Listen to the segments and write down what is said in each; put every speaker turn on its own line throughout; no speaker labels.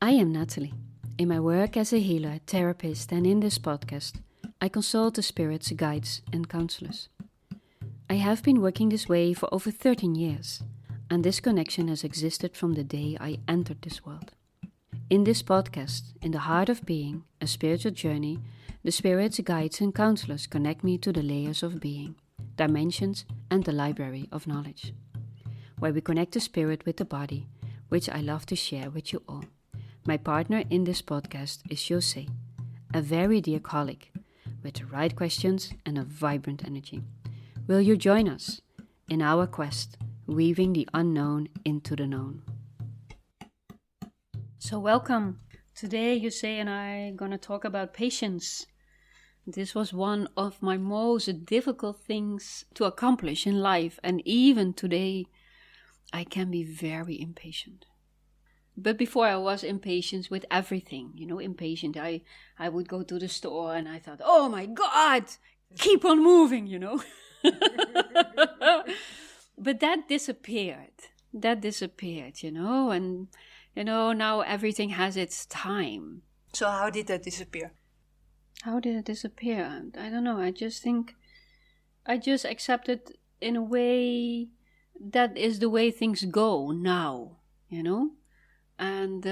I am Natalie. In my work as a healer, therapist, and in this podcast, I consult the spirits, guides, and counselors. I have been working this way for over 13 years, and this connection has existed from the day I entered this world. In this podcast, In the Heart of Being, a spiritual journey, the spirits, guides, and counselors connect me to the layers of being, dimensions, and the library of knowledge, where we connect the spirit with the body, which I love to share with you all. My partner in this podcast is José, a very dear colleague, with the right questions and a vibrant energy. Will you join us in our quest, weaving the unknown into the known? So welcome. Today José and I are going to talk about patience. This was one of my most difficult things to accomplish in life, and even today I can be very impatient. But before I was impatient with everything, impatient. I would go to the store and I thought, oh my God, keep on moving, But that disappeared, and, now everything has its time.
So how did that disappear?
How did it disappear? I don't know. I just think I just accepted in a way that is the way things go now, And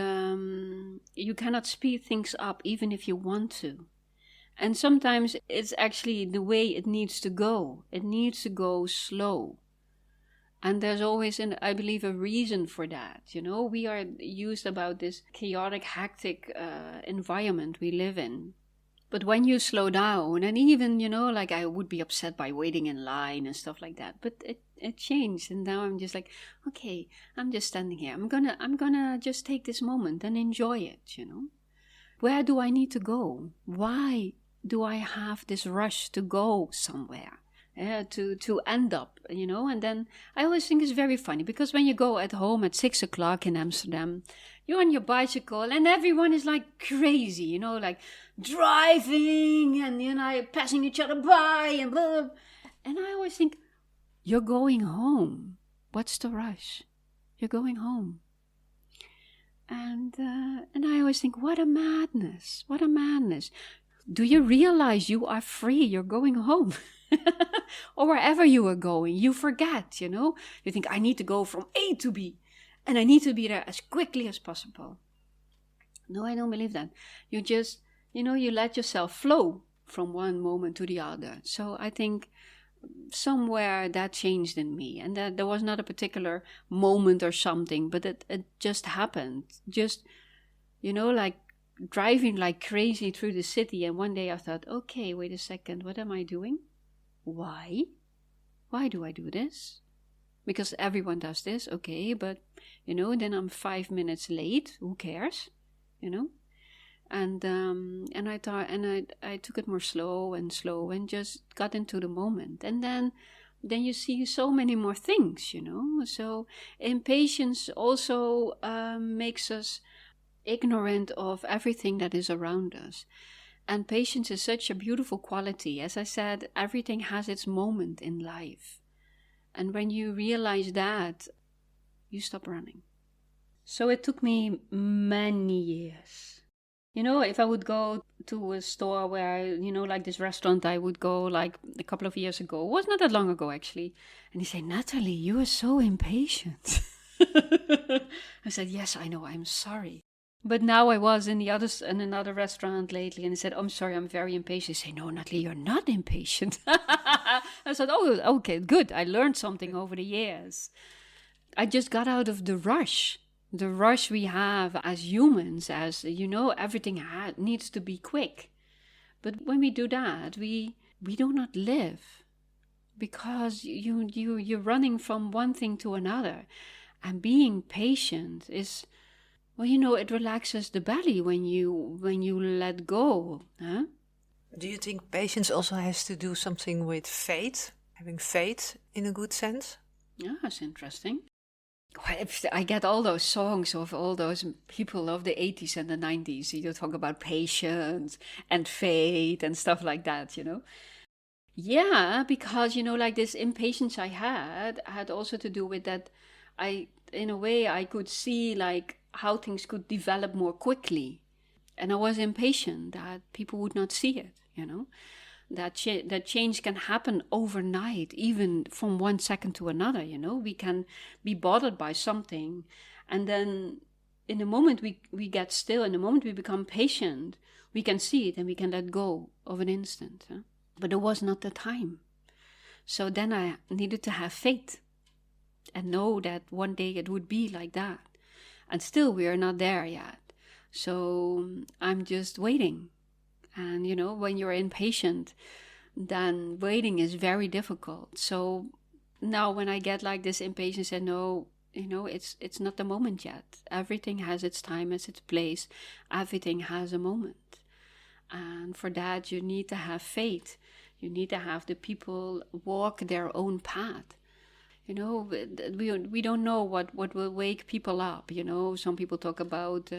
you cannot speed things up even if you want to. And sometimes it's actually the way it needs to go. It needs to go slow. And there's always, I believe, a reason for that. We are used about this chaotic, hectic environment we live in. But when you slow down, and even, like I would be upset by waiting in line and stuff like that. But it changed, and now I'm just like, okay, I'm just standing here. I'm gonna just take this moment and enjoy it, Where do I need to go? Why do I have this rush to go somewhere? To end up, And then I always think it's very funny, because when you go at home at 6 o'clock in Amsterdam, you're on your bicycle and everyone is like crazy, like driving and, passing each other by and blah, blah. And I always think, you're going home. What's the rush? You're going home. And I always think, what a madness. What a madness. Do you realize you are free? You're going home. Or wherever you are going, you forget, You think, I need to go from A to B. And I need to be there as quickly as possible. No, I don't believe that. You just, you let yourself flow from one moment to the other. So I think somewhere that changed in me, and that there was not a particular moment or something, but it just happened. Just, like driving like crazy through the city, and one day I thought, okay, wait a second, what am I doing? Why do I do this? Because everyone does this, okay, but then I'm 5 minutes late, who cares? And I thought, and I took it more slow and just got into the moment. And then you see so many more things, So impatience also makes us ignorant of everything that is around us. And patience is such a beautiful quality. As I said, everything has its moment in life. And when you realize that, you stop running. So it took me many years. If I would go to a store where, like this restaurant I would go like a couple of years ago, it was not that long ago actually, and he said, Natalie, you are so impatient. I said, yes, I know, I'm sorry. But now I was in another restaurant lately, and he said, I'm sorry, I'm very impatient. He said, no, Natalie, you're not impatient. I said, oh, okay, good. I learned something over the years. I just got out of the rush we have as humans, as, everything needs to be quick. But when we do that, we do not live, because you're running from one thing to another. And being patient is... Well, it relaxes the belly when you let go. Huh?
Do you think patience also has to do something with faith? Having faith in a good sense?
Yeah, that's interesting. I get all those songs of all those people of the 80s and the 90s. You talk about patience and faith and stuff like that, Yeah, because, like this impatience I had also to do with that. In a way, I could see like how things could develop more quickly. And I was impatient that people would not see it, that change can happen overnight, even from 1 second to another. We can be bothered by something, and then in the moment we get still, in the moment we become patient, we can see it and we can let go of an instant. But it was not the time. So then I needed to have faith and know that one day it would be like that. And still we are not there yet. So I'm just waiting. And, when you're impatient, then waiting is very difficult. So now when I get like this impatience and no, it's not the moment yet. Everything has its time, has its place. Everything has a moment. And for that, you need to have faith. You need to have the people walk their own path. We don't know what will wake people up. Some people talk about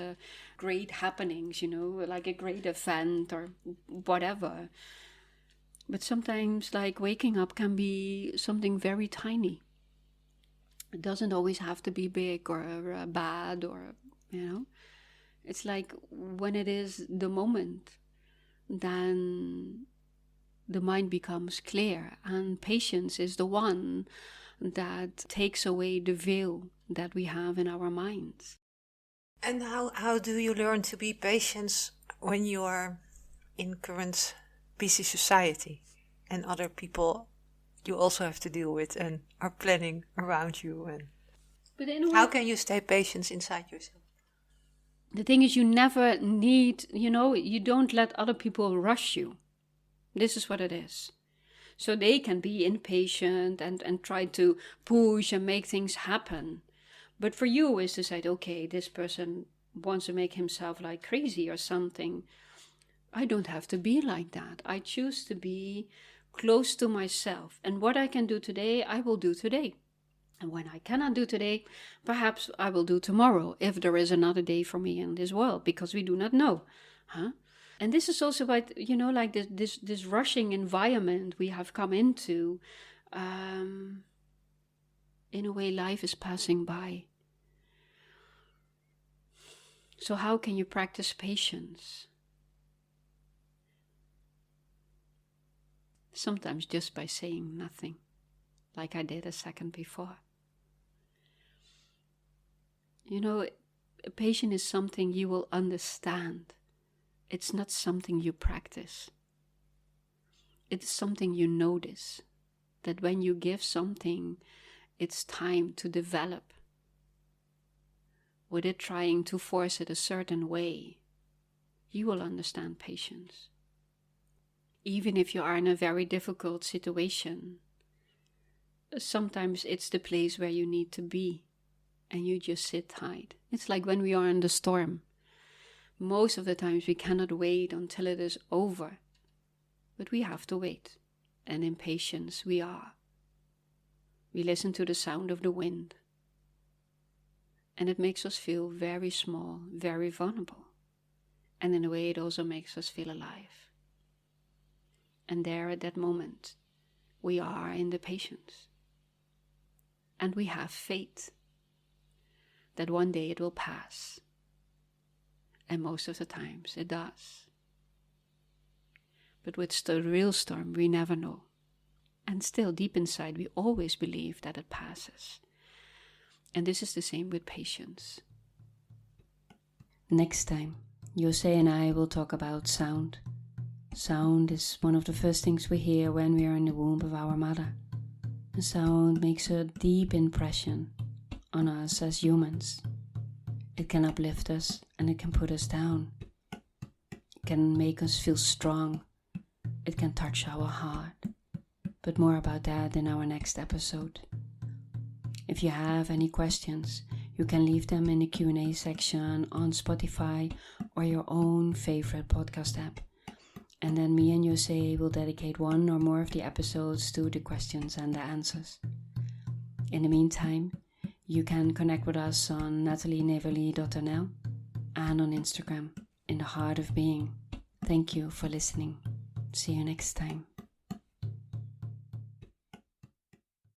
great happenings, like a great event or whatever. But sometimes, like, waking up can be something very tiny. It doesn't always have to be big or bad or, It's like when it is the moment, then the mind becomes clear. And patience is the one that takes away the veil that we have in our minds.
And how do you learn to be patient when you are in current busy society and other people you also have to deal with and are planning around you? And
but in a way,
how can you stay patient inside yourself?
The thing is, you never need, you don't let other people rush you. This is what it is. So they can be impatient and try to push and make things happen. But for you is to say, okay, this person wants to make himself like crazy or something. I don't have to be like that. I choose to be close to myself. And what I can do today, I will do today. And when I cannot do today, perhaps I will do tomorrow, if there is another day for me in this world, because we do not know. And this is also about, like this rushing environment we have come into. In a way, life is passing by. So how can you practice patience? Sometimes just by saying nothing, like I did a second before. Patience is something you will understand. It's not something you practice. It's something you notice. That when you give something its time to develop, with it trying to force it a certain way, you will understand patience. Even if you are in a very difficult situation, sometimes it's the place where you need to be, and you just sit tight. It's like when we are in the storm. Most of the times we cannot wait until it is over, but we have to wait. And in patience we are. We listen to the sound of the wind, and it makes us feel very small, very vulnerable. And in a way it also makes us feel alive. And there at that moment, we are in the patience. And we have faith that one day it will pass. And most of the times it does. But with the real storm, we never know. And still, deep inside, we always believe that it passes. And this is the same with patience. Next time, Jose and I will talk about sound. Sound is one of the first things we hear when we are in the womb of our mother. And sound makes a deep impression on us as humans. It can uplift us and it can put us down. It can make us feel strong. It can touch our heart. But more about that in our next episode. If you have any questions, you can leave them in the Q&A section on Spotify or your own favorite podcast app. And then me and Jose will dedicate one or more of the episodes to the questions and the answers. In the meantime, you can connect with us on natalieneverly.nl and on Instagram, in the heart of being. Thank you for listening. See you next time.